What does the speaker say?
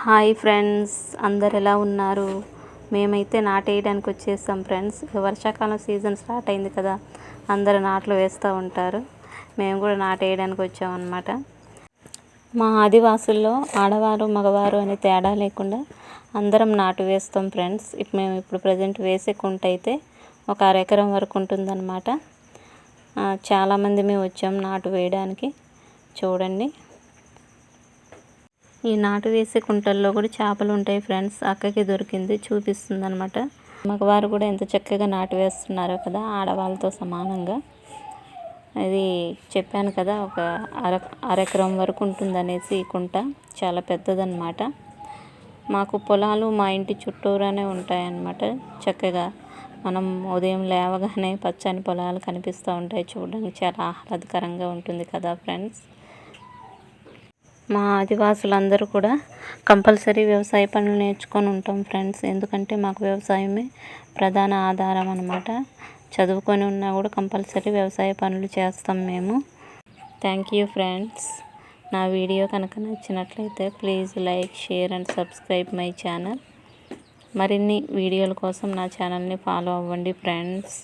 Hi friends, అందరు ఎలా ఉన్నారు? మేమైతే నాటేయడానికి వచ్చేసాం ఫ్రెండ్స్. వర్షాకాలం సీజన్ స్టార్ట్ అయింది కదా, అందరు నాట్లు వేస్తూ ఉంటారు. మేము కూడా నాటేయడానికి వచ్చామన్నమాట. మా ఆదివాసుల్లో ఆడవారు మగవారు అనే తేడా లేకుండా అందరం నాటు వేస్తాం ఫ్రెండ్స్. మేము ఇప్పుడు ప్రజెంట్ వేసే కుంట అయితే ఒక అరెకరం వరకు ఉంటుందన్నమాట. చాలామంది మేము వచ్చాం నాటు వేయడానికి. చూడండి, ఈ నాటు వేసే కుంటల్లో కూడా చేపలు ఉంటాయి ఫ్రెండ్స్. అక్కకి దొరికింది, చూపిస్తుంది అనమాట. మగవారు కూడా ఎంత చక్కగా నాటు వేస్తున్నారో కదా, ఆడవాళ్ళతో సమానంగా. అది చెప్పాను కదా, ఒక అరెకరం వరకు ఉంటుందనేసి. ఈ కుంట చాలా పెద్దదన్నమాట. మాకు పొలాలు మా ఇంటి చుట్టూరానే ఉంటాయన్నమాట. చక్కగా మనం ఉదయం లేవగానే పచ్చని పొలాలు కనిపిస్తూ ఉంటాయి. చూడడానికి చాలా ఆహ్లాదకరంగా ఉంటుంది కదా ఫ్రెండ్స్. మా ఆదివాసులందరూ కూడా కంపల్సరీ వ్యవసాయ పనులు నేర్చుకొని ఉంటాం ఫ్రెండ్స్. ఎందుకంటే మాకు వ్యవసాయమే ప్రధాన ఆధారం అన్నమాట. చదువుకొని ఉన్నా కూడా కంపల్సరీ వ్యవసాయ పనులు చేస్తాం మేము. Thank you friends. నా వీడియో కనుక నచ్చినట్లయితే please like, share and subscribe my channel. మరిన్ని వీడియోల కోసం నా ఛానల్ని ఫాలో అవ్వండి ఫ్రెండ్స్.